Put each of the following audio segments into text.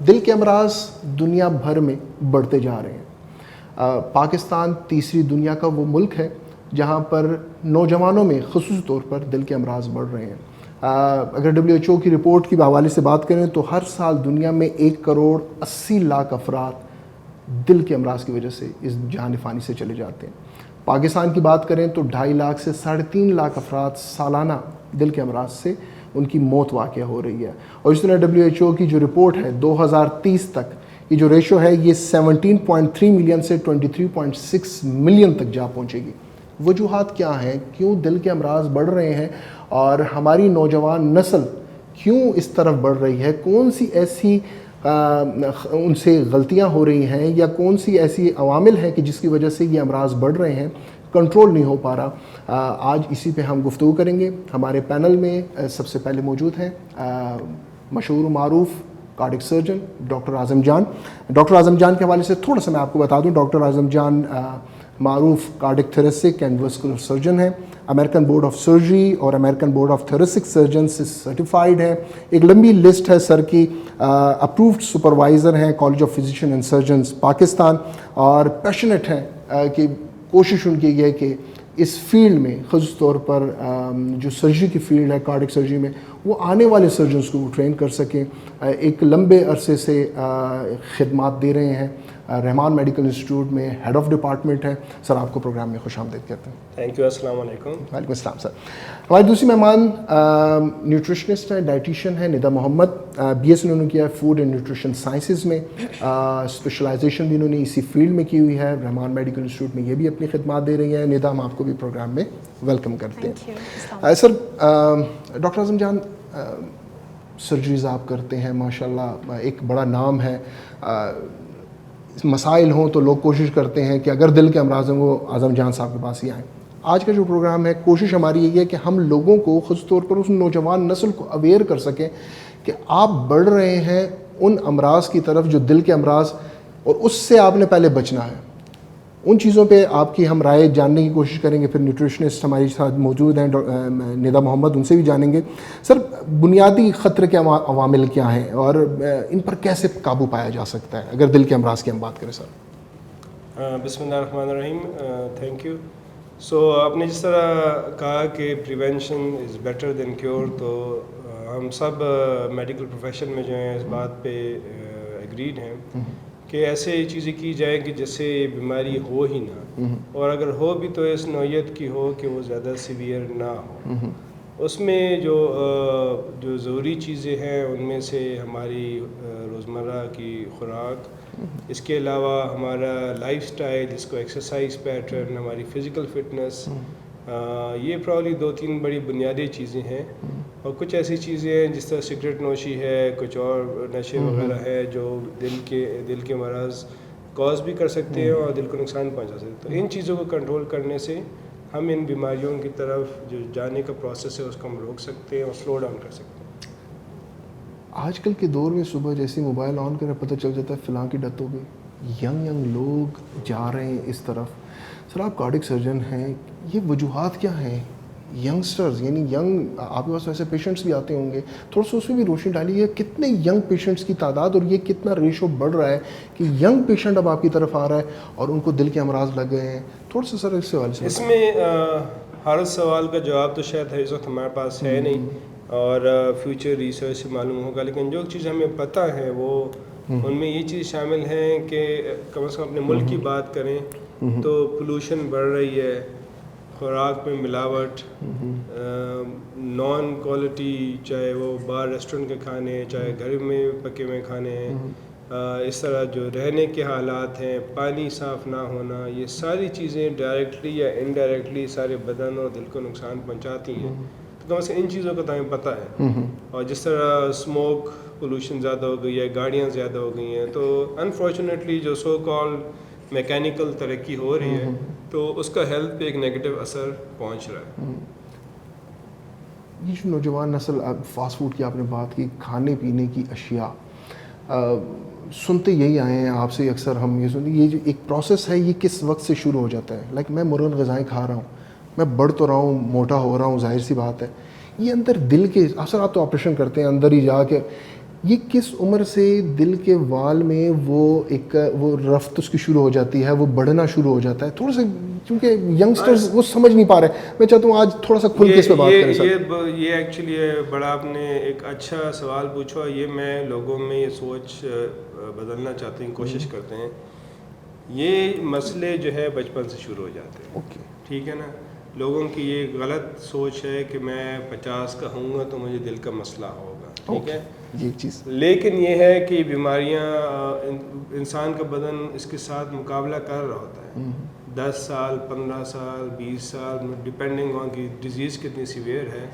دل کے امراض دنیا بھر میں بڑھتے جا رہے ہیں. پاکستان تیسری دنیا کا وہ ملک ہے جہاں پر نوجوانوں میں خصوصی طور پر دل کے امراض بڑھ رہے ہیں. اگر WHO کی رپورٹ کی حوالے سے بات کریں تو ہر سال دنیا میں 1,80,00,000 افراد دل کے امراض کی وجہ سے اس جہان فانی سے چلے جاتے ہیں. پاکستان کی بات کریں تو 2.5 لاکھ سے 3.5 لاکھ افراد سالانہ دل کے امراض سے ان کی موت واقع ہو رہی ہے. اور اس طرح WHO کی جو رپورٹ ہے 2030 تک یہ جو ریشو ہے یہ 17.3 ملین سے 23.6 ملین تک جا پہنچے گی. وجوہات کیا ہیں؟ کیوں دل کے امراض بڑھ رہے ہیں اور ہماری نوجوان نسل کیوں اس طرف بڑھ رہی ہے؟ کون سی ایسی ان سے غلطیاں ہو رہی ہیں یا کون سی ایسی عوامل ہیں کہ جس کی وجہ سے یہ امراض بڑھ رہے ہیں، کنٹرول نہیں ہو پا رہا؟ آج اسی پہ ہم گفتگو کریں گے. ہمارے پینل میں سب سے پہلے موجود ہیں مشہور و معروف کارڈک سرجن ڈاکٹر اعظم جان. ڈاکٹر اعظم جان کے حوالے سے تھوڑا سا میں آپ کو بتا دوں. ڈاکٹر اعظم جان معروف کارڈک تھریسک اینڈ واسکولر سرجن ہیں، امریکن بورڈ آف سرجری اور امریکن بورڈ آف تھریسک سرجن سے سرٹیفائڈ ہیں. ایک لمبی لسٹ ہے سر کی. اپرووڈ سپروائزر ہیں college of physician and surgeons Pakistan, اور پیشنیٹ ہیں کہ کوشش ان کی یہ ہے کہ اس فیلڈ میں خصوص طور پر جو سرجری کی فیلڈ ہے کارڈک سرجری میں وہ آنے والے سرجنز کو ٹرین کر سکیں. ایک لمبے عرصے سے خدمات دے رہے ہیں. رحمان میڈیکل انسٹیٹیوٹ میں ہیڈ آف ڈپارٹمنٹ ہے. سر آپ کو پروگرام میں خوش آمدید کہتے ہیں. Thank you. السلام علیکم. وعلیکم السلام سر. ہماری دوسری مہمان نیوٹریشنسٹ ہیں، ڈائٹیشین ہیں، ندا محمد. BS انہوں نے کیا ہے فوڈ اینڈ نیوٹریشن سائنسز میں. اسپیشلائزیشن بھی انہوں نے اسی فیلڈ میں کی ہوئی ہے. رحمان میڈیکل انسٹیٹیوٹ میں یہ بھی اپنی خدمات دے رہی ہیں. ندا، ہم آپ کو بھی پروگرام میں ویلکم کرتے ہیں. سر ڈاکٹر اعظم جان، سرجریز آپ کرتے ہیں ماشاء اللہ، ایک بڑا نام ہے. مسائل ہوں تو لوگ کوشش کرتے ہیں کہ اگر دل کے امراض ہیں وہ اعظم جان صاحب کے پاس ہی آئیں. آج کا جو پروگرام ہے کوشش ہماری یہی ہے کہ ہم لوگوں کو خاص طور پر اس نوجوان نسل کو اویئر کر سکیں کہ آپ بڑھ رہے ہیں ان امراض کی طرف جو دل کے امراض، اور اس سے آپ نے پہلے بچنا ہے. ان چیزوں پہ آپ کی ہم رائے جاننے کی کوشش کریں گے. پھر نیوٹریشنسٹ ہمارے ساتھ موجود ہیں ندا محمد، ان سے بھی جانیں گے. سر بنیادی خطرے کے عوامل کیا ہیں اور ان پر کیسے قابو پایا جا سکتا ہے اگر دل کے امراض کی ہم بات کریں؟ سر بسم اللہ الرحمن الرحیم. Thank you. سو آپ نے جس طرح کہا کہ prevention is better than cure, تو ہم سب میڈیکل پروفیشن میں جو ہیں اس بات پہ ایگریڈ ہیں کہ ایسے چیزیں کی جائیں کہ جس سے بیماری ہو ہی نہ، اور اگر ہو بھی تو اس نوعیت کی ہو کہ وہ زیادہ سیویئر نہ ہو. اس میں جو ضروری چیزیں ہیں ان میں سے ہماری روزمرہ کی خوراک، اس کے علاوہ ہمارا لائف سٹائل، جس کو ایکسرسائز پیٹرن، ہماری فزیکل فٹنس، یہ پرابلی 2-3 بڑی بنیادی چیزیں ہیں. اور کچھ ایسی چیزیں ہیں جس طرح سگریٹ نوشی ہے، کچھ اور نشے وغیرہ ہے جو دل کے مرض کاز بھی کر سکتے ہیں اور دل کو نقصان پہنچا سکتے ہیں. تو ان چیزوں کو کنٹرول کرنے سے ہم ان بیماریوں کی طرف جو جانے کا پروسیس ہے اس کو ہم روک سکتے ہیں اور سلو ڈاؤن کر سکتے ہیں. آج کل کے دور میں صبح جیسے موبائل آن کریں پتہ چل جاتا ہے فلاں کی ڈیتھ ہو گئی. ینگ لوگ جا رہے ہیں اس طرف. سر آپ کارڈک سرجن ہیں، یہ وجوہات کیا ہیں؟ ینگسٹرز یعنی آپ کے پاس ایسے پیشنٹس بھی آتے ہوں گے، تھوڑا سا اس میں بھی روشنی ڈالیے. کتنے ینگ پیشنٹس کی تعداد اور یہ کتنا ریشو بڑھ رہا ہے کہ ینگ پیشنٹ اب آپ کی طرف آ رہا ہے اور ان کو دل کے امراض لگ گئے ہیں؟ تھوڑا سا سر اس حوالے سے. اس میں ہر سوال کا جواب تو شاید اس وقت ہمارے پاس ہے نہیں اور فیوچر ریسرچ سے معلوم ہوگا، لیکن جو چیز ہمیں پتہ ہے وہ ان میں یہ چیز شامل ہیں کہ کم از کم اپنے ملک کی بات کریں تو پولوشن بڑھ رہی ہے، خوراک میں ملاوٹ، نان کوالٹی، چاہے وہ بار ریسٹورنٹ کے کھانے، چاہے گھر میں پکے ہوئے کھانے ہیں، اس طرح جو رہنے کے حالات ہیں، پانی صاف نہ ہونا، یہ ساری چیزیں ڈائریکٹلی یا انڈائریکٹلی سارے بدن اور دل کو نقصان پہنچاتی ہیں. تو کم سے کم ان چیزوں کا تو ہمیں پتہ ہے. اور جس طرح اسموک پولوشن زیادہ ہو گئی ہے، گاڑیاں زیادہ ہو گئی ہیں، تو انفارچونیٹلی جو سو کالڈ میکینیکل ترقی ہو رہی ہے تو اس کا ہیلتھ پہ ایک نیگیٹو اثر پہنچ رہا ہے. یہ جو نوجوان نسل، فاسٹ فوڈ کی آپ نے بات کی، کھانے پینے کی اشیاء، سنتے یہی آئے ہیں آپ سے اکثر ہم یہ سنتے، یہ جو ایک پروسیس ہے یہ کس وقت سے شروع ہو جاتا ہے؟ لائک میں مرغن غذائیں کھا رہا ہوں، میں بڑھ تو رہا ہوں، موٹا ہو رہا ہوں، ظاہر سی بات ہے. یہ اندر دل کے اثر، آپ تو آپریشن کرتے ہیں اندر ہی جا کے، یہ کس عمر سے دل کے وال میں وہ رفت اس کی شروع ہو جاتی ہے, وہ بڑھنا شروع ہو جاتا ہے؟ تھوڑا سا, کیونکہ ینگسٹرز وہ سمجھ نہیں پا رہے. میں چاہتا ہوں آج تھوڑا سا کھل کے اس پہ بات کریں سر. یہ ایکچولی بڑا آپ نے ایک اچھا سوال پوچھا. یہ میں لوگوں میں یہ سوچ بدلنا چاہتے ہیں, کوشش کرتے ہیں. یہ مسئلے جو ہے بچپن سے شروع ہو جاتے ہیں. اوکے, ٹھیک ہے نا. لوگوں کی یہ غلط سوچ ہے کہ میں 50 کا ہوں گا تو مجھے دل کا مسئلہ ہوگا. ٹھیک ہے, یہ چیز. لیکن یہ ہے کہ بیماریاں, انسان کا بدن اس کے ساتھ مقابلہ کر رہا ہوتا ہے. 10 سال, 15 سال, 20 سال, ڈپینڈنگ آن کی ڈیزیز کتنی سیویئر ہے,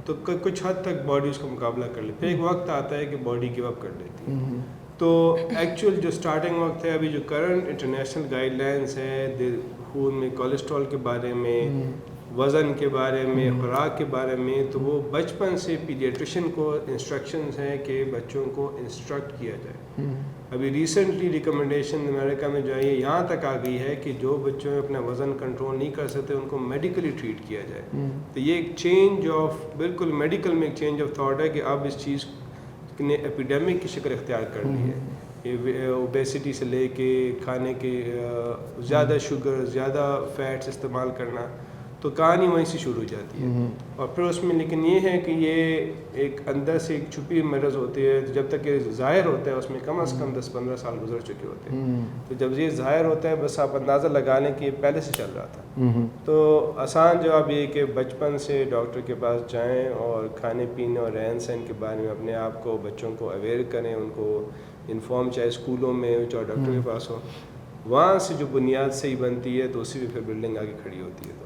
تو کچھ حد تک باڈی اس کا مقابلہ کر لیتی ہے. پھر ایک وقت آتا ہے کہ باڈی گیو اپ کر دیتی ہے. تو ایکچوئل جو سٹارٹنگ وقت ہے, ابھی جو کرنٹ انٹرنیشنل گائیڈ لائنس ہیں خون میں کولیسٹرول کے بارے میں, وزن کے بارے میں, خوراک کے بارے میں, تو وہ بچپن سے پیڈیٹریشین کو انسٹرکشنز ہیں کہ بچوں کو انسٹرکٹ کیا جائے. ابھی ریسنٹلی ریکمنڈیشن امریکہ میں جو ہے یہاں تک آ گئی ہے کہ جو بچوں میں اپنا وزن کنٹرول نہیں کر سکتے ان کو میڈیکلی ٹریٹ کیا جائے. تو یہ ایک چینج آف, بالکل میڈیکل میں ایک چینج آف تھاٹ ہے کہ اب اس چیز نے ایپیڈیمک کی شکل اختیار کر لی ہے. یہ اوبیسٹی سے لے کے کھانے کے زیادہ شوگر, زیادہ فیٹس استعمال کرنا, تو کہانی وہیں سے شروع ہو جاتی ہے. اور پھر اس میں لیکن یہ ہے کہ یہ ایک اندر سے ایک چھپی مرض ہوتی ہے. جب تک یہ ظاہر ہوتا ہے اس میں کم از کم 10-15 سال گزر چکے ہوتے ہیں. تو جب یہ ظاہر ہوتا ہے بس آپ اندازہ لگا لیں کہ یہ پہلے سے چل رہا تھا. تو آسان جواب یہ کہ بچپن سے ڈاکٹر کے پاس جائیں اور کھانے پینے اور رہن سہن کے بارے میں اپنے آپ کو, بچوں کو اویئر کریں, ان کو انفارم, چاہے اسکولوں میں ہو چاہے ڈاکٹر کے پاس ہو. وہاں سے جو بنیاد صحیح بنتی ہے تو اسی پہ پھر بلڈنگ آگے کھڑی ہوتی ہے. تو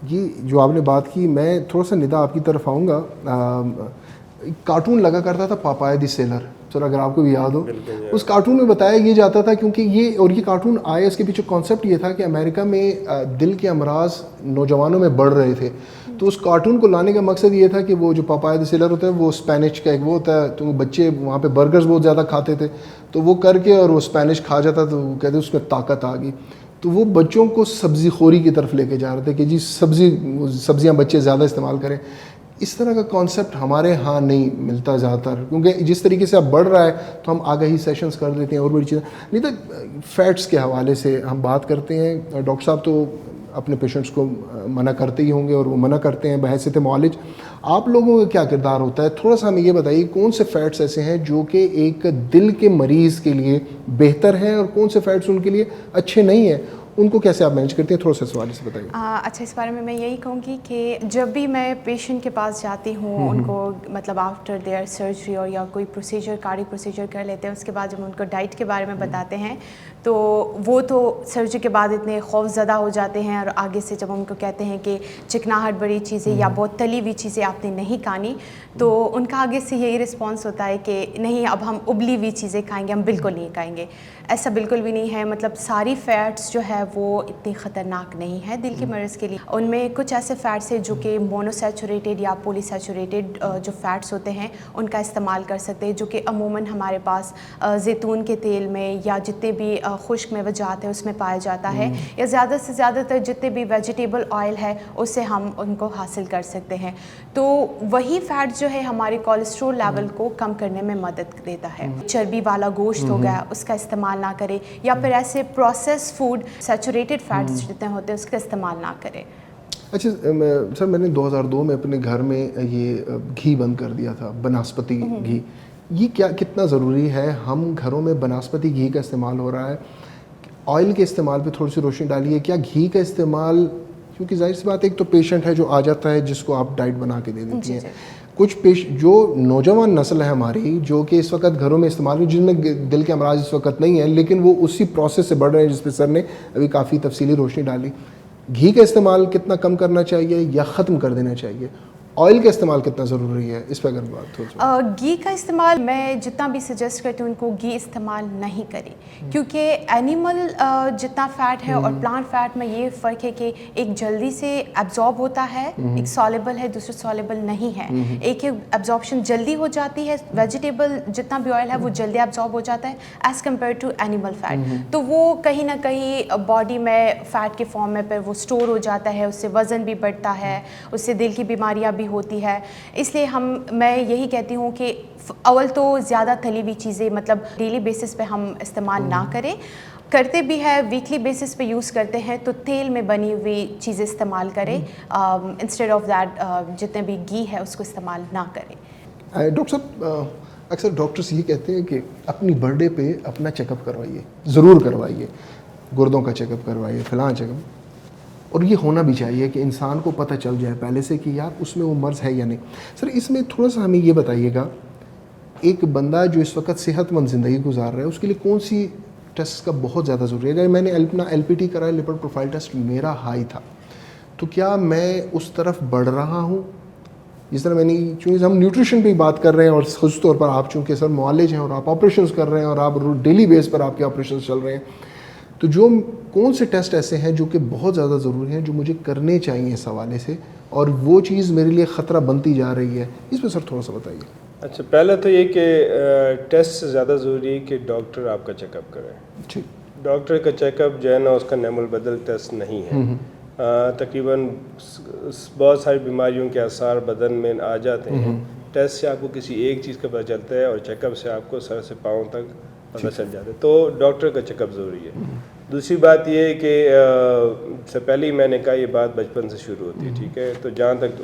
یہ جو آپ نے بات کی, میں تھوڑا سا ندا آپ کی طرف آؤں گا. کارٹون لگا کرتا تھا پاپایا دی سیلر, سر اگر آپ کو بھی یاد ہو. اس کارٹون میں بتایا یہ جاتا تھا, کیونکہ یہ کارٹون آیا, اس کے پیچھے کانسیپٹ یہ تھا کہ امریکہ میں دل کے امراض نوجوانوں میں بڑھ رہے تھے. تو اس کارٹون کو لانے کا مقصد یہ تھا کہ وہ جو پاپایا دی سیلر ہوتا ہے وہ اسپینش کا ایک وہ ہوتا ہے, تو بچے وہاں پہ برگرز بہت زیادہ کھاتے تھے, تو وہ کر کے اور وہ اسپینش کھا جاتا, تو وہ کہتے اس میں طاقت آ گئی. تو وہ بچوں کو سبزی خوری کی طرف لے کے جا رہے تھے کہ جی سبزیاں بچے زیادہ استعمال کریں. اس طرح کا کانسیپٹ ہمارے ہاں نہیں ملتا زیادہ تر, کیونکہ جس طریقے سے اب بڑھ رہا ہے تو ہم آگاہی سیشنز کر دیتے ہیں اور بڑی چیزیں. نہیں تو فیٹس کے حوالے سے ہم بات کرتے ہیں, ڈاکٹر صاحب تو اپنے پیشنٹس کو منع کرتے ہی ہوں گے اور وہ منع کرتے ہیں بحیثیت معالج. آپ لوگوں کا کیا کردار ہوتا ہے؟ تھوڑا سا ہمیں یہ بتائیے, کون سے فیٹس ایسے ہیں جو کہ ایک دل کے مریض کے لیے بہتر ہیں اور کون سے فیٹس ان کے لیے اچھے نہیں ہیں, ان کو کیسے آپ مینیج کرتے ہیں؟ تھوڑا سا سوال سے بتائیے. اچھا, اس بارے میں یہی کہوں گی کہ جب بھی میں پیشنٹ کے پاس جاتی ہوں, ان کو مطلب آفٹر دیئر سرجری اور یا کوئی پروسیجر, کارڈیک پروسیجر کر لیتے ہیں, اس کے بعد جب ان کو ڈائٹ کے بارے میں بتاتے ہیں تو وہ تو سرجری کے بعد اتنے خوف زدہ ہو جاتے ہیں, اور آگے سے جب ان کو کہتے ہیں کہ چکناہٹ بڑی چیزیں یا بہت تلی ہوئی چیزیں آپ نے نہیں کھانی, تو ان کا آگے سے یہی رسپانس ہوتا ہے کہ نہیں, اب ہم ابلی ہوئی چیزیں کھائیں گے, ہم بالکل نہیں کھائیں گے. ایسا بالکل بھی نہیں ہے. مطلب ساری فیٹس جو ہے وہ اتنی خطرناک نہیں ہے دل کے مرض کے لیے. ان میں کچھ ایسے فیٹس ہیں جو کہ مونو سیچوریٹڈ یا پولی سیچوریٹڈ جو فیٹس ہوتے ہیں ان کا استعمال کر سکتے ہیں, جو کہ عموماً ہمارے پاس زیتون کے تیل میں یا جتنے بھی خشک میوجات ہیں اس میں پایا جاتا ہے, یا زیادہ سے زیادہ تر جتنے بھی ویجیٹیبل آئل ہے اس سے ہم ان کو حاصل کر سکتے ہیں. تو وہی فیٹ جو ہے ہمارے کولیسٹرول لیول کو کم کرنے میں مدد دیتا ہے. چربی والا گوشت ہو گیا اس کا استعمال نہ کرے, یا پھر ایسے پروسیس فوڈ سیچوریٹڈ فیٹس جتنے ہوتے ہیں اس کا استعمال نہ کرے. اچھا سر, میں نے 2002 میں اپنے گھر میں یہ گھی بند کر دیا تھا, بناسپتی گھی. یہ کتنا ضروری ہے؟ ہم گھروں میں بناسپتی گھی کا استعمال ہو رہا ہے, آئل کے استعمال پہ تھوڑی سی روشنی ڈالیے. کیا گھی کا استعمال, کیونکہ ظاہر سی بات ہے ایک تو پیشنٹ ہے جو آ جاتا ہے جس کو آپ ڈائٹ بنا کے دے دیتی ہیں, کچھ جو نوجوان نسل ہے ہماری جو کہ اس وقت گھروں میں استعمال ہوئی, جن میں دل کے امراض اس وقت نہیں ہیں لیکن وہ اسی پروسیس سے بڑھ رہے ہیں جس پہ سر نے ابھی کافی تفصیلی روشنی ڈالی. گھی کا استعمال کتنا کم کرنا چاہیے یا ختم کر دینا چاہیے؟ آئل کا استعمال کتنا ضروری ہے, اس پہ اگر بات ہو. گھی کا استعمال میں جتنا بھی سجیسٹ کرتی ہوں ان کو گھی استعمال نہیں کریں, کیونکہ اینیمل جتنا فیٹ ہے اور پلانٹ فیٹ میں یہ فرق ہے کہ ایک جلدی سے ایبزارب ہوتا ہے, ایک سالبل ہے, دوسرا سالبل نہیں ہے. ایک ایبزاربشن جلدی ہو جاتی ہے, ویجیٹیبل جتنا بھی آئل ہے وہ جلدی ایبزارب ہو جاتا ہے as compare to animal fat. تو وہ کہیں نہ کہیں باڈی میں فیٹ کے فارم میں پھر وہ اسٹور ہو جاتا ہے, اس سے وزن بھی بڑھتا ہے, اس سے دل کی بیماریاں بھی بھی ہوتی ہے. اس لیے میں یہی کہتی ہوں کہ اول تو زیادہ تلی ہوئی چیزیں مطلب ڈیلی بیسس پہ ہم استعمال نہ کریں. کرتے بھی ہے ویکلی بیسس پہ یوز کرتے ہیں تو تیل میں بنی ہوئی چیزیں استعمال کریں انسٹیڈ آف دیٹ جتنے بھی گھی ہے اس کو استعمال نہ کریں. ڈاکٹر صاحب اکثر ڈاکٹرس یہ کہتے ہیں کہ اپنی برتھ ڈے پہ اپنا چیک اپ کروائیے, ضرور کروائیے, گردوں کا چیک اپ کروائیے, فلاں چیک اپ, اور یہ ہونا بھی چاہیے کہ انسان کو پتہ چل جائے پہلے سے کہ یار اس میں وہ مرض ہے یا نہیں. سر اس میں تھوڑا سا ہمیں یہ بتائیے گا, ایک بندہ جو اس وقت صحت مند زندگی گزار رہا ہے اس کے لیے کون سی ٹیسٹ کا بہت زیادہ ضروری ہے؟ اگر میں نے اپنا LPT کرایا, لپڈ پروفائل ٹیسٹ میرا ہائی تھا, تو کیا میں اس طرف بڑھ رہا ہوں؟ جس طرح میں نے چونکہ ہم نیوٹریشن پہ بات کر رہے ہیں اور خصوص طور پر آپ چونکہ سر معالج ہیں اور آپ آپریشنز کر رہے ہیں اور آپ ڈیلی بیس پر آپ کے آپریشنز چل رہے ہیں, تو جو کون سے ٹیسٹ ایسے ہیں جو کہ بہت زیادہ ضروری ہیں جو مجھے کرنے چاہیے اس حوالے سے, اور وہ چیز میرے لیے خطرہ بنتی جا رہی ہے, اس پہ سر تھوڑا سا بتائیے. اچھا, پہلے تو یہ کہ ٹیسٹ سے زیادہ ضروری ہے کہ ڈاکٹر آپ کا چیک اپ کرے. ٹھیک, ڈاکٹر کا چیک اپ جو ہے نا اس کا نعم البدل ٹیسٹ نہیں ہے. تقریباً بہت ساری بیماریوں کے آثار بدن میں آ جاتے ہیں. ٹیسٹ سے آپ کو کسی ایک چیز کا پتہ چلتا ہے اور چیک اپ سے آپ کو سر سے پاؤں تک پتہ چل جاتا ہے. تو ڈاکٹر کا چیک اپ ضروری ہے. دوسری بات یہ ہے کہ سے پہلے ہی میں نے کہا یہ بات بچپن سے شروع ہوتی ہے. ٹھیک ہے, تو جہاں تک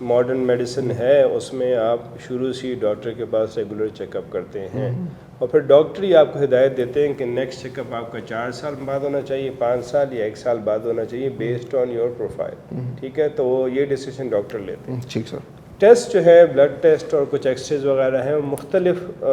ماڈرن میڈیسن ہے اس میں آپ شروع سے ہی ڈاکٹر کے پاس ریگولر چیک اپ کرتے ہیں, اور پھر ڈاکٹر ہی آپ کو ہدایت دیتے ہیں کہ نیکسٹ چیک اپ آپ کا 4 سال بعد ہونا چاہیے, 5 سال یا 1 سال بعد ہونا چاہیے, بیسڈ آن یور پروفائل. ٹھیک ہے, تو وہ یہ ڈیسیشن ڈاکٹر لیتے ہیں. ٹھیک سر. ٹیسٹ جو ہے بلڈ ٹیسٹ اور کچھ ایکسرسائز وغیرہ ہیں, مختلف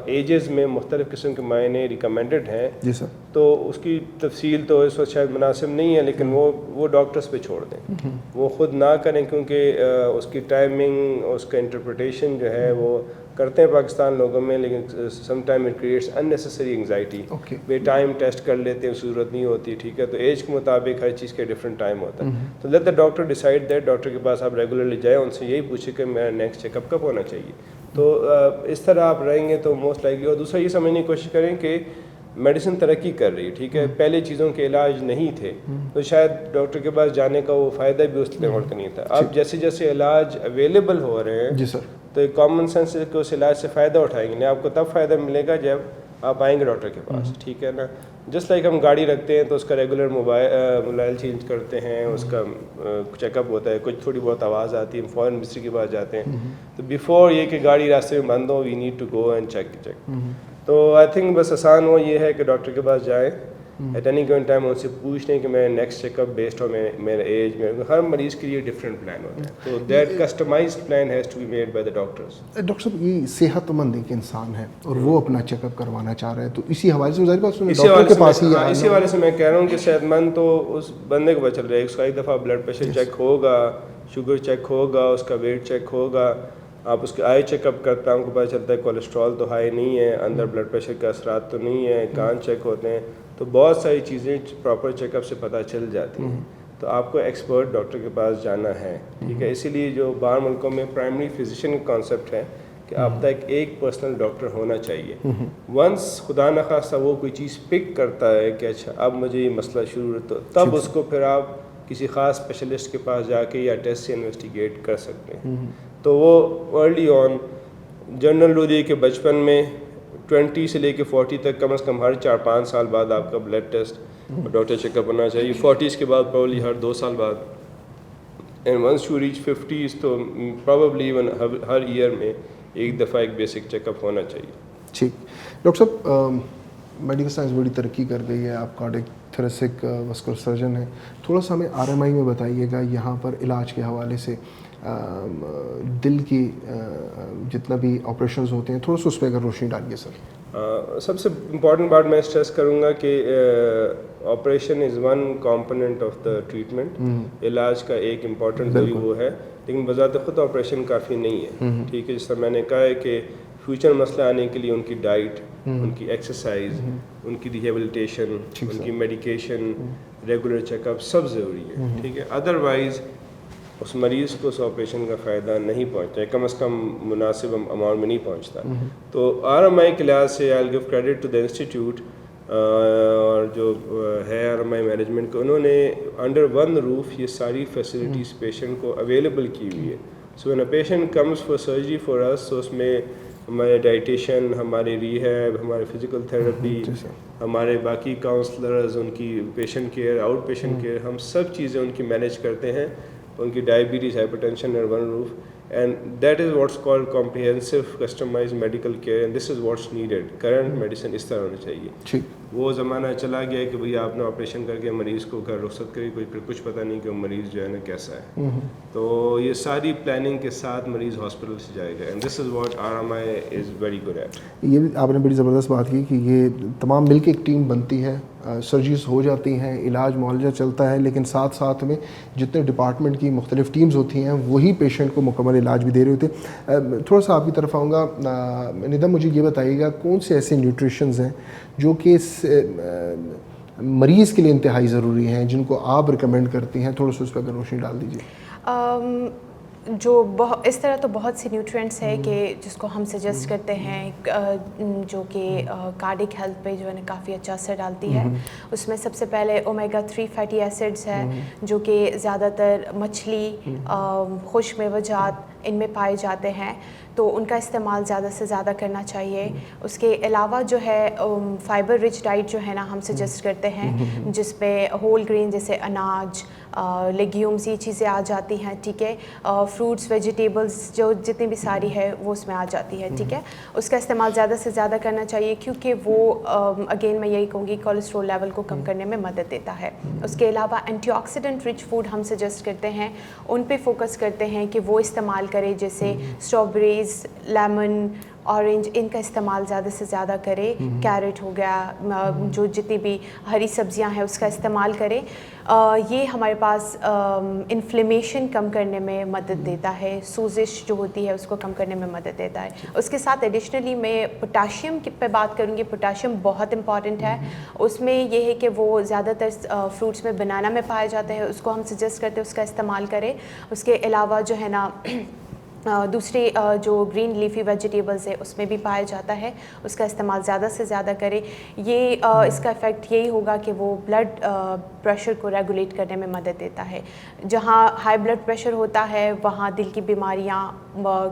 ایجز میں مختلف قسم کے معائنے ریکمینڈڈ ہیں. جی سر. تو اس کی تفصیل تو اس وقت شاید مناسب نہیں ہے, لیکن وہ ڈاکٹرس پہ چھوڑ دیں, وہ خود نہ کریں, کیونکہ اس کی ٹائمنگ, اس کا انٹرپریٹیشن جو ہے وہ کرتے ہیں پاکستان لوگوں میں, لیکن some time it creates unnecessary anxiety. بے ٹائم ٹیسٹ کر لیتے ہیں, ضرورت نہیں ہوتی. ٹھیک ہے, تو ایج کے مطابق ہر چیز کے ڈفرینٹ ٹائم ہوتا ہے. تو let the doctor decide that. Doctor کے پاس آپ ریگولرلی جائیں, ان سے یہی پوچھیں کہ میرا نیکسٹ چیک اپ کب ہونا چاہیے. تو اس طرح آپ رہیں گے تو موسٹ لائکلی. اور دوسرا یہ سمجھنے کی کوشش کریں کہ میڈیسن ترقی کر رہی ہے. ٹھیک ہے, پہلے چیزوں کے علاج نہیں تھے تو شاید ڈاکٹر کے پاس جانے کا وہ فائدہ بھی اس لیول کا نہیں تھا. اب جیسے جیسے علاج اویلیبل ہو رہے ہیں, جی سر, تو ایک کامن سینس ہے کہ اس علاج سے فائدہ اٹھائیں گے. نہیں, آپ کو تب فائدہ ملے گا جب آپ آئیں گے ڈاکٹر کے پاس. ٹھیک ہے نا, جسٹ لائک ہم گاڑی رکھتے ہیں تو اس کا ریگولر موبائل چینج کرتے ہیں, اس کا چیک اپ ہوتا ہے, کچھ تھوڑی بہت آواز آتی ہے, ہم فوراً مستری کے پاس جاتے ہیں. تو بیفور یہ کہ گاڑی راستے میں بند ہو, we need to go and check. تو آئی تھنک بس آسان ہو یہ ہے کہ ڈاکٹر کے پاس جائیں ایٹ اینی گیون ٹائم, ان سے پوچھ لیں کہ میں نیکسٹ چیک اپ بیسڈ ہو میرا ایج میں. ہر مریض کے لیے ڈفرینٹ پلان ہوتا ہے, تو that customized plan has to be made by the doctors. Doctor صاحب یہ صحت مند ایک انسان ہے اور وہ اپنا چیک اپ کروانا چاہ رہا ہے, تو اسی حوالے سے ڈاکٹر کے پاس ہی اسی حوالے سے میں کہہ رہا ہوں کہ صحت مند تو اس بندے کو پتہ چل رہا ہے. اس کا ایک دفعہ بلڈ پریشر چیک ہوگا, شوگر چیک ہوگا, اس کا ویٹ چیک ہوگا, آپ اس کے آئی چیک اپ کرتا ہوں کو پتہ چلتا ہے کولیسٹرول تو ہائی نہیں ہے, اندر بلڈ پریشر کے اثرات تو نہیں ہیں, کان چیک ہوتے ہیں. تو بہت ساری چیزیں پراپر چیک اپ سے پتہ چل جاتی ہیں. تو آپ کو ایکسپرٹ ڈاکٹر کے پاس جانا ہے. ٹھیک ہے, اسی لیے جو باہر ملکوں میں پرائمری فزیشین کا کانسیپٹ ہے کہ آپ تک ایک پرسنل ڈاکٹر ہونا چاہیے. ونس خدا نخواستہ وہ کوئی چیز پک کرتا ہے کہ اچھا اب مجھے یہ مسئلہ شروع ہے, تو تب اس کو پھر آپ کسی خاص اسپیشلسٹ کے پاس جا کے یا ٹیسٹ سے انویسٹیگیٹ کر سکتے ہیں. تو وہ ارلی آن جنرل رول یہ کہ بچپن میں 20 سے لے کے 40 تک کم از کم ہر 4-5 سال بعد آپ کا بلڈ ٹیسٹ اور ڈاکٹر چیک اپ ہونا چاہیے. 40s کے بعد پروبلی ہر 2 سال بعد, and once you reach 50s تو پروبلی ایون ہر ایئر میں ایک دفعہ ایک بیسک چیک اپ ہونا چاہیے. ٹھیک. ڈاکٹر صاحب میڈیکل سائنس بڑی ترقی کر گئی ہے, آپ کارڈک تھریسک واسکولر سرجن ہیں, تھوڑا سا ہمیں RMI میں بتائیے گا یہاں پر علاج کے حوالے سے دل کی جتنا بھی آپریشنز ہوتے ہیں, تھوڑا سا اس پہ اگر روشنی ڈالیے سر. سب سے امپورٹنٹ بات میں اسٹریس کروں گا کہ operation is one component of the treatment. علاج کا ایک امپورٹنٹ ذریعہ وہ ہے, لیکن بذات خود آپریشن کافی نہیں ہے. ٹھیک ہے, جس طرح میں نے کہا ہے کہ فیوچر مسئلہ آنے کے لیے ان کی ڈائٹ, ان کی ایکسرسائز, ان کی ریہیبلیٹیشن, ان کی میڈیکیشن, ریگولر چیک اپ سب ضروری ہے. ٹھیک ہے, ادروائز اس مریض کو اس آپریشن کا فائدہ نہیں پہنچتا ہے, کم از کم مناسب اماؤنٹ میں نہیں پہنچتا. تو RMI کے لحاظ سے I will give credit to the institute, اور جو ہے RMI مینجمنٹ کو, انہوں نے انڈر ون روف یہ ساری فیسلٹیز پیشنٹ کو اویلیبل کی ہوئی ہے. So when a patient comes for surgery for اس، تو اس میں ہمارے ڈائٹیشین، ہمارے ریہیب، ہمارے فزیکل تھراپی، ہمارے باقی کاؤنسلرز، ان کی patient care, out patient care, ہم سب چیزیں ان کی مینیج کرتے ہیں. ان کی diabetes, hypertension under one roof. And that is what's called comprehensive customise medical care, and this is what's needed. Current medicine اس طرح ہونا چاہیے. وہ زمانہ چلا گیا کہ بھئی آپ نے آپریشن کر کے مریض کو گھر رخصت کری، کوئی پھر کچھ پتہ نہیں کہ وہ مریض جو ہے نا کیسا ہے. تو یہ ساری پلاننگ کے ساتھ مریض ہاسپٹل سے جائے گا، and this is what RMI is very good at. یہ بھی آپ نے بڑی زبردست بات کی کہ یہ تمام مل کے ایک ٹیم بنتی ہے، سرجریز ہو جاتی ہیں، علاج معالجہ چلتا ہے، لیکن ساتھ ساتھ میں جتنے ڈپارٹمنٹ کی مختلف ٹیمز ہوتی ہیں وہی پیشنٹ کو مکمل علاج بھی دے رہے ہوتے ہیں. تھوڑا سا آپ کی طرف آؤں گا. ندم، مجھے یہ بتائیے گا کون سے ایسے نیوٹریشنز ہیں جو کہ مریض کے لیے انتہائی ضروری ہیں، جن کو آپ ریکمینڈ کرتی ہیں؟ تھوڑا سا اس پہ اگر روشنی ڈال دیجیے. جو اس طرح تو بہت سی نیوٹرینٹس ہے کہ جس کو ہم سجیسٹ کرتے ہیں جو کہ کارڈک ہیلتھ پہ جو ہے نا کافی اچھا اثر ڈالتی ہے. اس میں سب سے پہلے اومیگا 3 فیٹی ایسڈس ہے جو کہ زیادہ تر مچھلی، خشک میوجات ان میں پائے جاتے ہیں، تو ان کا استعمال زیادہ سے زیادہ کرنا چاہیے. اس کے علاوہ جو ہے فائبر رچ ڈائٹ جو ہے نا ہم سجیسٹ کرتے ہیں، جس پہ ہول گرین جیسے اناج، لیگیومز، یہ چیزیں آ جاتی ہیں. ٹھیک ہے، فروٹس، ویجیٹیبلز جو جتنی بھی ساری ہے وہ اس میں آ جاتی ہے. ٹھیک ہے، اس کا استعمال زیادہ سے زیادہ کرنا چاہیے کیونکہ وہ اگین میں یہی کہوں گی کولیسٹرول لیول کو کم کرنے میں مدد دیتا ہے. اس کے علاوہ اینٹی آکسیڈنٹ رچ فوڈ ہم سجیسٹ کرتے ہیں، ان پہ فوکس کرتے ہیں کہ وہ استعمال کرے، جیسے اسٹرابیریز، لیمن، اورنج، ان کا استعمال زیادہ سے زیادہ کرے. کیرٹ ہو گیا، جو جتنی بھی ہری سبزیاں ہیں اس کا استعمال کرے. یہ ہمارے پاس انفلیمیشن کم کرنے میں مدد دیتا ہے، سوزش جو ہوتی ہے اس کو کم کرنے میں مدد دیتا ہے. اس کے ساتھ ایڈیشنلی میں پوٹاشیم پہ بات کروں گی. پوٹاشیم بہت امپورٹنٹ ہے. اس میں یہ ہے کہ وہ زیادہ تر فروٹس میں، بنانا میں پایا جاتا ہے، اس کو ہم سجیسٹ کرتے ہیں اس کا استعمال کرے. اس کے علاوہ جو ہے نا دوسری جو گرین لیفی ویجیٹیبلز ہے اس میں بھی پایا جاتا ہے، اس کا استعمال زیادہ سے زیادہ کرے. یہ اس کا افیکٹ یہی ہوگا کہ وہ بلڈ پریشر کو ریگولیٹ کرنے میں مدد دیتا ہے. جہاں ہائی بلڈ پریشر ہوتا ہے وہاں دل کی بیماریاں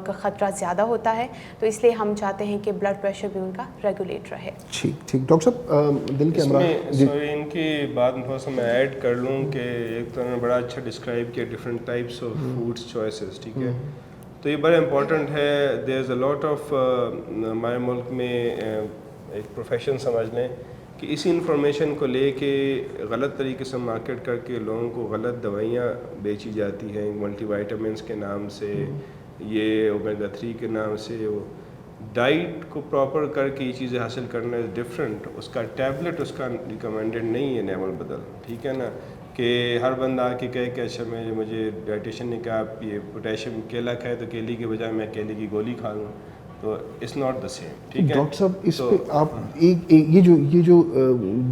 کا خطرہ زیادہ ہوتا ہے، تو اس لیے ہم چاہتے ہیں کہ بلڈ پریشر بھی ان کا ریگولیٹ رہے. ٹھیک ڈاکٹر صاحب، دل کے امراض، سوری ان کی بات تھوڑا سا میں ایڈ کر لوں کہ ایک تو انہوں نے بڑا اچھا ڈسکرائب کیا different types of foods choices. ٹھیک ہے، تو یہ بڑا امپورٹنٹ ہے. دیر از اے لاٹ آف، ہمارے ملک میں ایک پروفیشن سمجھ لیں کہ اسی انفارمیشن کو لے کے غلط طریقے سے مارکیٹ کر کے لوگوں کو غلط دوائیاں بیچی جاتی ہیں، ملٹی وائٹامنس کے نام سے، یہ اومیگا 3 کے نام سے. وہ ڈائٹ کو پراپر کر کے یہ چیزیں حاصل کرنا از ڈفرینٹ. اس کا ٹیبلٹ اس کا ریکمینڈیڈ نہیں ہے نیول بدل. ٹھیک ہے نا، کہ ہر بندہ آ کے کہے کہ اچھا مجھے ڈائٹیشین نے کہا آپ یہ پوٹیشیم کیلا کھائے تو کیلے کی بجائے میں کیلے کی گولی کھا لوں، تو اٹس ناٹ دا سیم. ٹھیک ہے ڈاکٹر صاحب، اس پہ آپ یہ جو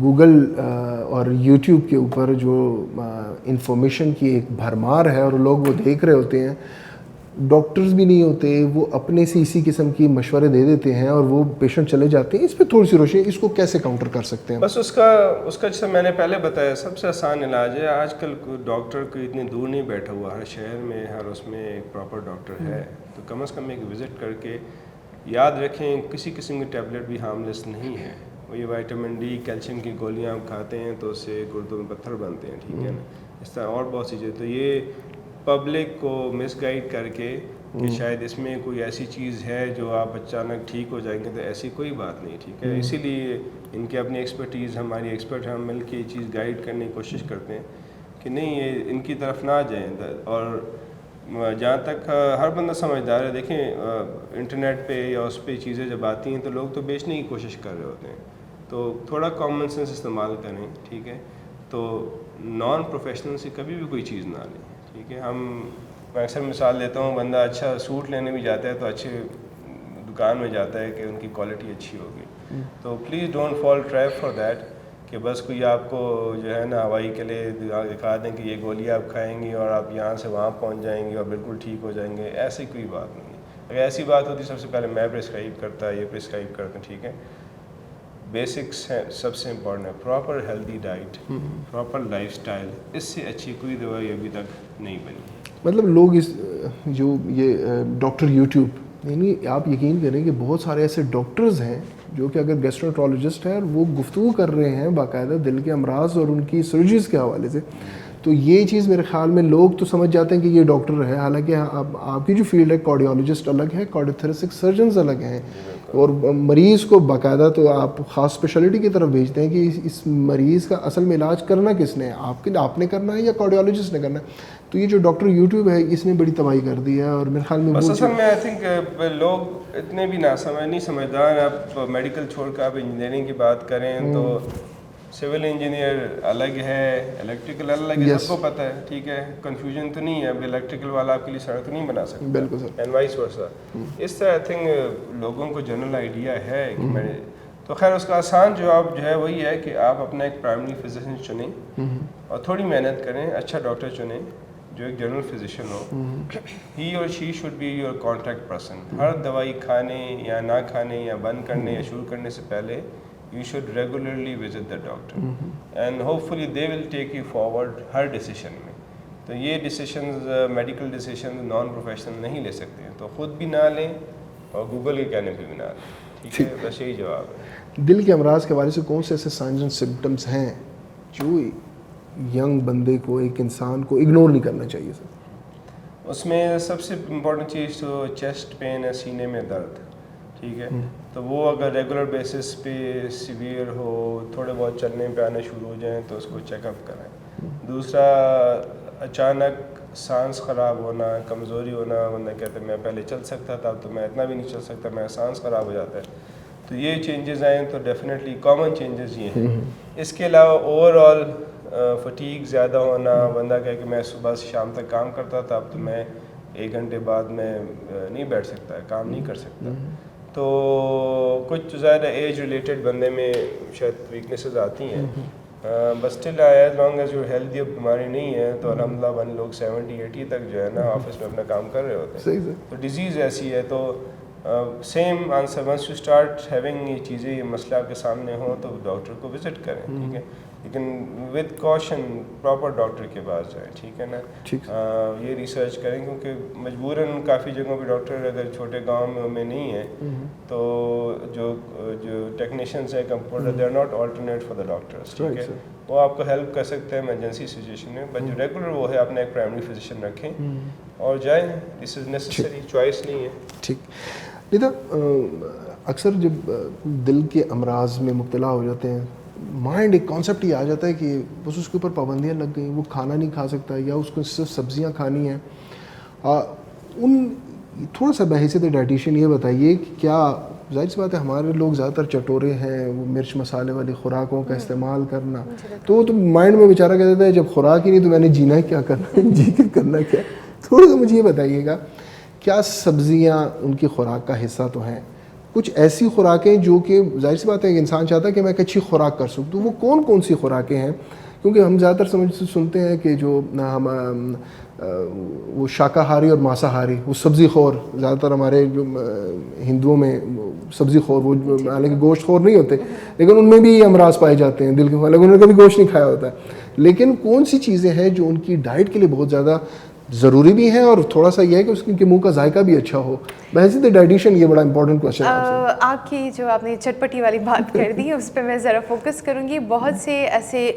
گوگل اور یوٹیوب کے اوپر جو انفارمیشن کی ایک بھرمار ہے اور لوگ وہ دیکھ رہے ہوتے ہیں، ڈاکٹرز بھی نہیں ہوتے، وہ اپنے سے اسی قسم کی مشورے دے دیتے ہیں اور وہ پیشنٹ چلے جاتے ہیں. اس پہ تھوڑی سی روشنی، اس کو کیسے کاؤنٹر کر سکتے ہیں؟ بس اس کا جیسے میں نے پہلے بتایا سب سے آسان علاج ہے. آج کل ڈاکٹر کوئی اتنی دور نہیں بیٹھا ہوا، ہر شہر میں ہر اس میں ایک پراپر ڈاکٹر ہے. تو کم از کم ایک وزٹ کر کے یاد رکھیں کسی قسم کی ٹیبلٹ بھی ہارملیس نہیں ہے. وہ یہ وائٹامن ڈی، کیلشیم کی گولیاں آپ کھاتے ہیں تو اس سے گردوں میں پتھر بنتے ہیں. ٹھیک ہے نا، اس طرح اور بہت سی چیزیں. تو یہ پبلک کو مس گائڈ کر کے کہ شاید اس میں کوئی ایسی چیز ہے جو آپ اچانک ٹھیک ہو جائیں گے، تو ایسی کوئی بات نہیں. ٹھیک ہے، اسی لیے ان کی اپنی ایکسپرٹیز، ہماری ایکسپرٹ ہم مل کے یہ چیز گائیڈ کرنے کی کوشش کرتے ہیں کہ نہیں یہ ان کی طرف نہ جائیں. اور جہاں تک ہر بندہ سمجھدار ہے، دیکھیں انٹرنیٹ پہ یا اس پہ چیزیں جب آتی ہیں تو لوگ تو بیچنے کی کوشش کر رہے ہوتے ہیں، تو تھوڑا کامن سینس استعمال کریں. ٹھیک ہے، تو نان پروفیشنل سے کبھی بھی کوئی چیز نہ لیں. ٹھیک ہے، میں اکثر مثال دیتا ہوں، بندہ اچھا سوٹ لینے بھی جاتا ہے تو اچھے دکان میں جاتا ہے کہ ان کی کوالٹی اچھی ہوگی. تو please don't fall trap for that کہ بس کوئی آپ کو جو ہے نا ہوائی کے لیے دکھا دیں کہ یہ گولی آپ کھائیں گی اور آپ یہاں سے وہاں پہنچ جائیں گی اور بالکل ٹھیک ہو جائیں گے. ایسی کوئی بات نہیں ہے. اگر ایسی بات ہوتی سب سے پہلے میں پرسکرائب کرتا، یہ پرسکرائب کرتا. ٹھیک ہے، بیسکس ہیں سب سے امپورٹنٹ ہے. Proper healthy diet, proper lifestyle, اس سے اچھی کوئی دوائی ابھی تک نہیں بنی. مطلب لوگ اس جو یہ ڈاکٹر یوٹیوب، یعنی آپ یقین کریں کہ بہت سارے ایسے ڈاکٹرز ہیں جو کہ اگر گیسٹرونٹرولوجسٹ ہیں اور وہ گفتگو کر رہے ہیں باقاعدہ دل کے امراض اور ان کی سرجریز کے حوالے سے، تو یہ چیز میرے خیال میں لوگ تو سمجھ جاتے ہیں کہ یہ ڈاکٹر ہے، حالانکہ آپ کی جو فیلڈ ہے کارڈیولوجسٹ الگ ہے، کارڈیوتھریسک سرجنز الگ ہیں، اور مریض کو باقاعدہ تو آپ خاص اسپیشلٹی کی طرف بھیجتے ہیں کہ اس مریض کا اصل میں علاج کرنا کس نے، آپ نے کرنا ہے یا کارڈیولوجسٹ نے کرنا ہے. تو یہ جو ڈاکٹر یوٹیوب ہے اس نے بڑی تباہی کر دی ہے، اور میرے خیال میں بس اصل میں آئی تھنک لوگ اتنے بھی نہیں سمجھدار. آپ میڈیکل چھوڑ کر آپ انجینئرنگ کی بات کریں تو سول انجینئر الگ ہے، الیکٹریکل الگ ہے، سب کو پتہ ہے، ٹھیک ہے، کنفیوژن تو نہیں ہے. اب الیکٹریکل والا آپ کے لیے سڑک نہیں بنا سکتا، بالکل سر، اینڈ وائس ورسا. اس طرح آئی تھنک لوگوں کو جنرل آئیڈیا ہے کہ میں تو خیر اس کا آسان جواب جو ہے وہی ہے کہ آپ اپنا ایک پرائمری فزیشین چنیں اور تھوڑی محنت کریں، اچھا ڈاکٹر چنیں جو ایک جنرل فزیشین ہو. ہی اور she should be your contact person. ہر دوائی کھانے یا نہ کھانے یا بند کرنے یا شروع کرنے سے پہلے you should regularly visit the doctor and hopefully they will take you forward Hare decision میں. تو یہ decisions medical decisions non professional نہیں لے سکتے ہیں، تو خود بھی نہ لیں اور گوگل کے کہنے پہ بھی نہ لیں. ٹھیک ہے، بس یہی جواب ہے. دل کے امراض کے حوالے سے کون سے ایسے سائنز اینڈ سمپٹمس ہیں جو ینگ بندے کو، ایک انسان کو اگنور نہیں کرنا چاہیے سر؟ اس میں سب سے امپورٹنٹ چیز تو چیسٹ پین ہے، سینے میں درد، ٹھیک ہے. تو وہ اگر ریگولر بیسس پہ سیویئر ہو، تھوڑے بہت چلنے پہ آنے شروع ہو جائیں تو اس کو چیک اپ کریں. دوسرا اچانک سانس خراب ہونا، کمزوری ہونا، بندہ کہتے ہیں میں پہلے چل سکتا تھا اب تو میں اتنا بھی نہیں چل سکتا، میرا سانس خراب ہو جاتا ہے. تو یہ چینجز آئیں تو ڈیفینیٹلی کامن چینجز یہ ہیں. اس کے علاوہ اوور آل فٹیگ زیادہ ہونا، بندہ کہے کہ میں صبح سے شام تک کام کرتا تھا اب تو میں 1 گھنٹے بعد میں نہیں بیٹھ سکتا، کام نہیں کر سکتا. تو کچھ زیادہ ایج ریلیٹڈ بندے میں شاید ویکنیسز آتی ہیں، بس still as long as your healthy, اب بیماری نہیں ہے تو الحمدللہ بن لوگ 70-80 تک جو ہے نا آفس میں اپنا کام کر رہے ہوتے ہیں. تو ڈیزیز ایسی ہے تو same answer, once you start having یہ چیزیں، یہ مسئلہ آپ کے سامنے ہوں تو ڈاکٹر کو وزٹ کریں، ٹھیک ہے، لیکن ود کوشن پراپر ڈاکٹر کے پاس جائیں، ٹھیک ہے نا. یہ ریسرچ کریں کیونکہ مجبوراً کافی جگہوں پہ ڈاکٹر اگر چھوٹے گاؤں میں نہیں ہیں تو جو ٹیکنیشینس ہیں computer, they are not alternate for the doctors, ٹھیک ہے، وہ آپ کو ہیلپ کر سکتے ہیں ایمرجنسی سچویشن میں. بٹ جو ریگولر وہ ہے اپنا ایک پرائمری فزیشین رکھیں اور جائیں، دس از نیسسری، چوائس نہیں ہے. ٹھیک. اکثر جب دل کے امراض میں مبتلا ہو جاتے ہیں، مائنڈ ایک کانسیپٹ یہ آ جاتا ہے کہ بس اس کے اوپر پابندیاں لگ گئیں، وہ کھانا نہیں کھا سکتا یا اس کو صرف سبزیاں کھانی ہیں. تھوڑا سا بحیثیت ڈائٹیشین یہ بتائیے کہ کیا ظاہر سی بات ہے ہمارے لوگ زیادہ تر چٹورے ہیں، وہ مرچ مسالے والی خوراکوں کا استعمال کرنا، تو وہ تو مائنڈ میں بیچارہ کہہ دیتا ہے جب خوراک ہی نہیں تو میں نے جینا کیا کرنا ہے، جی کے کرنا کیا. تھوڑا سا مجھے یہ بتائیے گا کیا سبزیاں ان کی خوراک کا حصہ تو ہیں؟ کچھ ایسی خوراکیں جو کہ ظاہر سی بات ہے کہ انسان چاہتا ہے کہ میں ایک اچھی خوراک کر سکوں، تو وہ کون کون سی خوراکیں ہیں؟ کیونکہ ہم زیادہ تر سنتے ہیں کہ جو ہم وہ شاکاہاری اور ماساہاری، وہ سبزی خور، زیادہ تر ہمارے جو ہندوؤں میں سبزی خور، وہ حالانکہ گوشت خور نہیں ہوتے لیکن ان میں بھی امراض پائے جاتے ہیں دل کے، حالانکہ انہوں نے کبھی گوشت نہیں کھایا ہوتا ہے. لیکن کون سی چیزیں ہیں جو ان کی ڈائٹ کے لیے بہت زیادہ ضروری بھی ہیں اور تھوڑا سا یہ ہے کہ اس کے منہ کا ذائقہ بھی اچھا ہو؟ بحیثیت ڈائٹیشین یہ بڑا امپورٹنٹ کوشچن ہے. آپ کی جو آپ نے چٹپٹی والی بات کر دی اس پہ میں ذرا فوکس کروں گی. بہت سے ایسے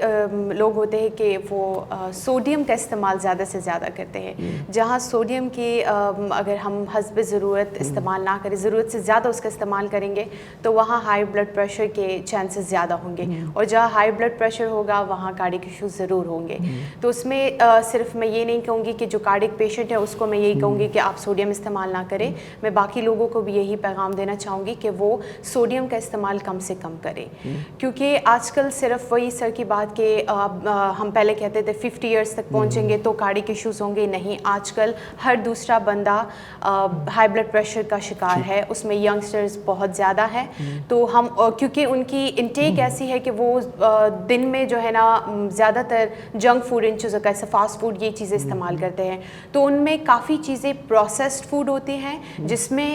لوگ ہوتے ہیں کہ وہ سوڈیم کا استعمال زیادہ سے زیادہ کرتے ہیں. جہاں سوڈیم کی اگر ہم حسب ضرورت استعمال نہ کریں، ضرورت سے زیادہ اس کا استعمال کریں گے تو وہاں ہائی بلڈ پریشر کے چانسز زیادہ ہوں گے، اور جہاں ہائی بلڈ پریشر ہوگا وہاں کارڈک ایشوز ضرور ہوں گے. تو اس میں صرف میں یہ نہیں کہوں گی کہ جو کارڈک پیشنٹ ہے اس کو میں یہی کہوں گی کہ آپ سوڈیم استعمال نہ کریں. میں باقی لوگوں کو بھی یہی پیغام دینا چاہوں گی کہ وہ سوڈیم کا استعمال کم سے کم کریں، کیونکہ آج کل صرف وہی سر کی بات کہ ہم پہلے کہتے تھے 50 ایئرس تک پہنچیں گے تو کارڈک ایشوز ہوں گے. نہیں، آج کل ہر دوسرا بندہ ہائی بلڈ پریشر کا شکار ہے، اس میں ینگسٹرز بہت زیادہ ہے. تو ہم کیونکہ ان کی انٹیک ایسی ہے کہ وہ دن میں جو ہے نا زیادہ تر جنک فوڈ، ان چیزوں کا فاسٹ فوڈ، یہ چیزیں استعمال کرتے ہیں. تو ان میں کافی چیزیں پروسیسڈ فوڈ ہوتی ہیں جس میں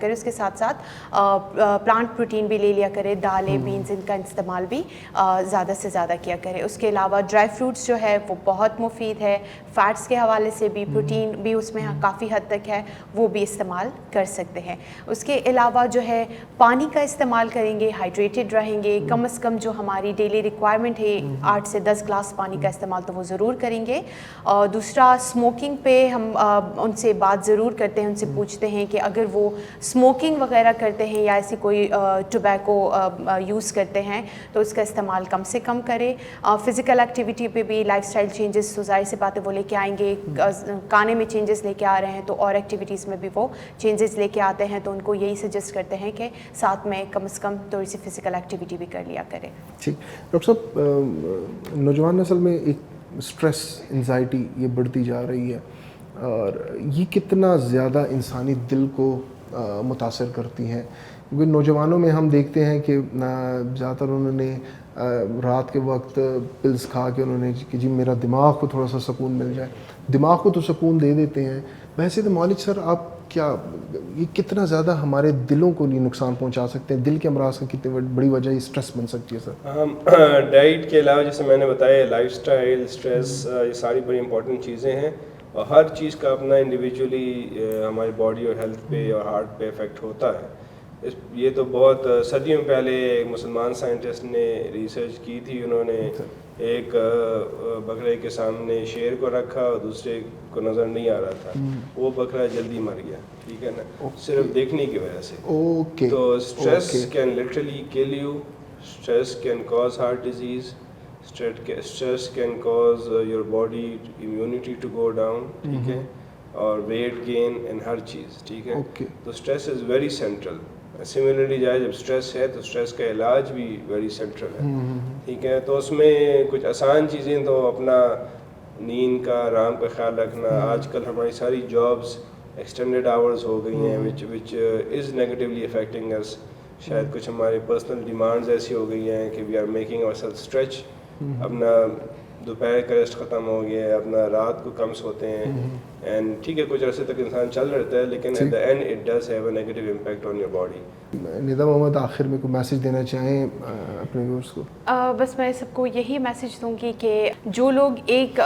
کرے, اس کے ساتھ ساتھ پلانٹ پروٹین بھی لے لیا کرے, دالیں بینز ان کا استعمال بھی زیادہ سے زیادہ کیا کرے. اس کے علاوہ ڈرائی فروٹس جو ہے وہ بہت مفید ہے, فیٹس کے حوالے سے بھی, پروٹین بھی اس میں کافی حد تک ہے, وہ بھی استعمال کر سکتے ہیں. اس کے علاوہ جو ہے پانی کا استعمال کریں گے, ہائیڈریٹڈ رہیں گے, کم از کم جو ہماری ڈیلی ریکوائرمنٹ ہے 8 سے 10 گلاس پانی کا استعمال تو وہ ضرور کریں گے. دوسرا اسموکنگ پہ ہم ان سے بات ضرور کرتے ہیں, ان سے پوچھتے ہیں کہ اگر وہ اسموکنگ وغیرہ کرتے ہیں یا ایسی کوئی ٹوبیکو یوز کرتے ہیں تو اس کا استعمال کم سے کم کرے. فزیکل ایکٹیویٹی پہ بھی لائف اسٹائل چینجز تو ظاہر سی بات ہے وہ لے کے آئیں گے, کھانے میں چینجز لے کے آ رہے ہیں تو اور ایکٹیویٹیز میں بھی وہ چینجز لے کے آتے ہیں, تو ان کو یہی سجیسٹ کرتے ہیں کہ ساتھ میں کم از کم تھوڑی سی فزیکل ایکٹیویٹی بھی کر لیا کرے. ٹھیک. ڈاکٹر صاحب, نوجوان نسل میں ایک اسٹریس انزائٹی یہ بڑھتی جا رہی ہے, اور یہ کتنا زیادہ انسانی دل کو متاثر کرتی ہیں, کیونکہ نوجوانوں میں ہم دیکھتے ہیں کہ زیادہ تر انہوں نے رات کے وقت پلز کھا کے انہوں نے کہ جی میرا دماغ کو تھوڑا سا سکون مل جائے, دماغ کو تو سکون دے دیتے ہیں. ویسے تو مالک سر آپ کیا یہ کتنا زیادہ ہمارے دلوں کو نہیں نقصان پہنچا سکتے ہیں, دل کے امراض کا کتنی بڑی وجہ یہ اسٹریس بن سکتی ہے سر؟ ڈائٹ کے علاوہ جیسے میں نے بتایا لائف اسٹائل, اسٹریس, یہ ساری بڑی امپورٹنٹ چیزیں ہیں, اور ہر چیز کا اپنا انڈیویجولی ہماری باڈی اور ہیلتھ پہ اور ہارٹ پہ افیکٹ ہوتا ہے. یہ تو بہت صدیوں پہلے ایک مسلمان سائنٹسٹ نے ریسرچ کی تھی, انہوں نے ایک بکرے کے سامنے شیر کو رکھا اور دوسرے کو نظر نہیں آ رہا تھا, وہ بکرا جلدی مر گیا, ٹھیک ہے نا, صرف دیکھنے کی وجہ سے. تو stress can literally kill you, stress can cause heart disease, stress can cause your body immunity to go down, ٹھیک ہے, اور ویٹ گین اینڈ ہر چیز, ٹھیک ہے. تو stress is very central. Similarly جائے جب اسٹریس ہے تو اسٹریس کا علاج بھی ویری سینٹرل ہے, ٹھیک ہے. تو اس میں کچھ آسان چیزیں تو اپنا نیند کا, آرام کا خیال رکھنا. آج کل ہماری ساری جابس ایکسٹینڈیڈ آورز ہو گئی ہیں وچ از نیگیٹیولی افیکٹنگ اس. شاید کچھ ہماری پرسنل ڈیمانڈز ایسی ہو گئی ہیں کہ وی آر میکنگ اور سیلف اسٹریچ. اپنا دوپہر کا ریسٹ ختم ہو گیا ہے, اپنا رات کو کم سوتے ہیں, اینڈ ٹھیک ہے کچھ عرصے تک انسان چل رہتا ہے, لیکن at the end it does have a negative impact on your body. Nida Mohammad, آخر میں کوئی میسج دینا چاہیں اپنے ویورز کو؟ بس میں سب کو یہی میسج دوں گی کہ جو لوگ ایک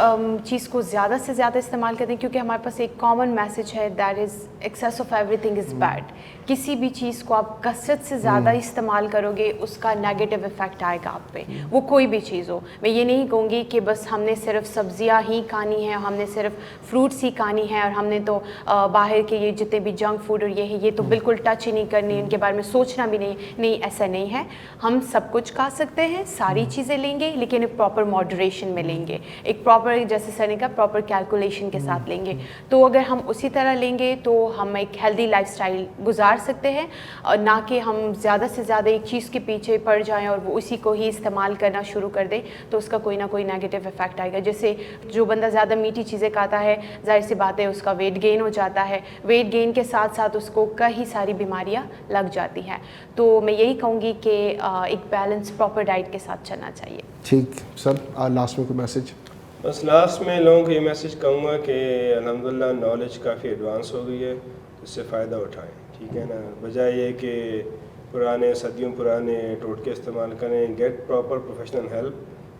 چیز کو زیادہ سے زیادہ استعمال کرتے ہیں, کیونکہ ہمارے پاس ایک کامن میسج ہے that is access of every thing is bad. کسی بھی چیز کو آپ کثرت سے زیادہ استعمال کرو گے اس کا نیگیٹو افیکٹ آئے گا آپ پہ, وہ کوئی بھی چیز ہو. میں یہ نہیں کہوں گی کہ بس ہم نے صرف سبزیاں ہی کھانی ہیں, ہم نے صرف فروٹس ہی کھانی ہیں, اور ہم نے تو باہر کے یہ جتنے بھی جنک فوڈ اور یہ تو بالکل ٹچ ہی نہیں کرنی, ان کے بارے میں سوچنا بھی نہیں, ایسا نہیں ہے. ہم سب کچھ کھا سکتے ہیں, ساری چیزیں لیں گے, لیکن ایک پراپر ماڈریشن میں لیں گے, ایک پراپر جیسے سر نے کہا پراپر کیلکولیشن کے ساتھ لیں گے. تو اگر ہم اسی طرح لیں گے تو ہم ایک ہیلدی لائف اسٹائل گزار سکتے ہیں, اور نہ کہ ہم زیادہ سے زیادہ ایک چیز کے پیچھے پڑ جائیں اور وہ اسی کو ہی استعمال کرنا شروع کر دیں, تو اس کا کوئی نہ کوئی نیگیٹو افیکٹ آئے گا. جیسے جو بندہ زیادہ میٹھی چیزیں کھاتا ہے, ظاہر سی بات ہے اس کا ویٹ گین ہو جاتا ہے, ویٹ گین کے ساتھ ساتھ اس کو کئی ساری بیماریاں لگ جاتی ہیں. تو میں یہی کہوں گی کہ ایک بیلنس پراپر ڈائٹ کے ساتھ چلنا چاہیے. ٹھیک سر, لاسٹ میں کوئی میسج؟ بس لاسٹ میں لوگوں کو یہ میسج کہوں گا کہ الحمدللہ نالج کافی ایڈوانس ہو گئی ہے, اس سے فائدہ اٹھائیں, ٹھیک ہے نا, بجائے یہ کہ پرانے صدیوں پرانے ٹوٹکے استعمال کریں. Get proper professional help.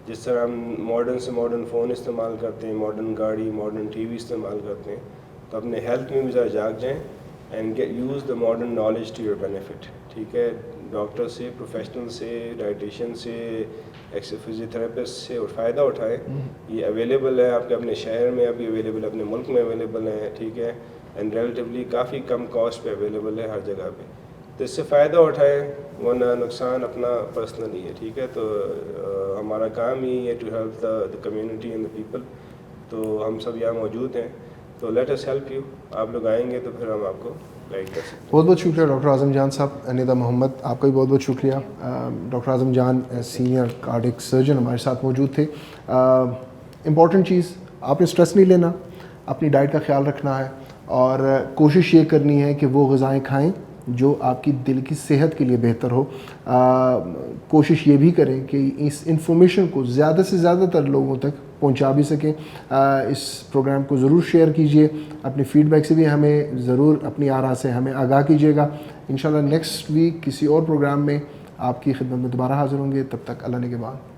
جس طرح ہم ماڈرن سے ماڈرن فون استعمال کرتے ہیں, ماڈرن گاڑی, ماڈرن ٹی وی استعمال کرتے ہیں, تو اپنے ہیلتھ میں بھی ذرا جاگ جائیں and use the modern knowledge to your benefit, ٹھیک ہے. ڈاکٹر سے, پروفیشنل سے, ڈائٹیشین سے, فزیوتھراپسٹ سے اور فائدہ اٹھائیں. یہ اویلیبل ہے آپ کے اپنے شہر میں, ابھی اویلیبل ہے اپنے ملک میں اویلیبل ہے, ٹھیک ہے, and relatively coffee come cost پہ اویلیبل ہے ہر جگہ پہ. تو اس سے فائدہ اٹھائیں, ورنہ نقصان اپنا پرسنل ہی ہے, ٹھیک ہے. تو ہمارا کام ہی ہے to help the community and the people. تو ہم سب یہاں موجود ہیں, تو لیٹ اس ہیلپ یو. آپ لوگ آئیں گے تو پھر ہم آپ کو گائیڈ کر سکتے ہیں. بہت بہت شکریہ ڈاکٹر اعظم جان صاحب. ندا محمد, آپ کا بھی بہت بہت شکریہ. ڈاکٹر اعظم جان سینئر کارڈک سرجن ہمارے ساتھ موجود تھے. امپورٹنٹ چیز, آپ نے اسٹریس نہیں لینا, اپنی ڈائٹ کا خیال رکھنا ہے, اور کوشش یہ کرنی ہے کہ وہ غذائیں کھائیں جو آپ کی دل کی صحت کے لیے بہتر ہو. کوشش یہ بھی کریں کہ اس انفارمیشن کو زیادہ سے زیادہ تر لوگوں تک پہنچا بھی سکیں. اس پروگرام کو ضرور شیئر کیجیے, اپنی فیڈ بیک سے بھی ہمیں ضرور اپنی آراء سے ہمیں آگاہ کیجیے گا. انشاءاللہ نیکسٹ ویک کسی اور پروگرام میں آپ کی خدمت میں دوبارہ حاضر ہوں گے. تب تک اللہ نے کے بعد.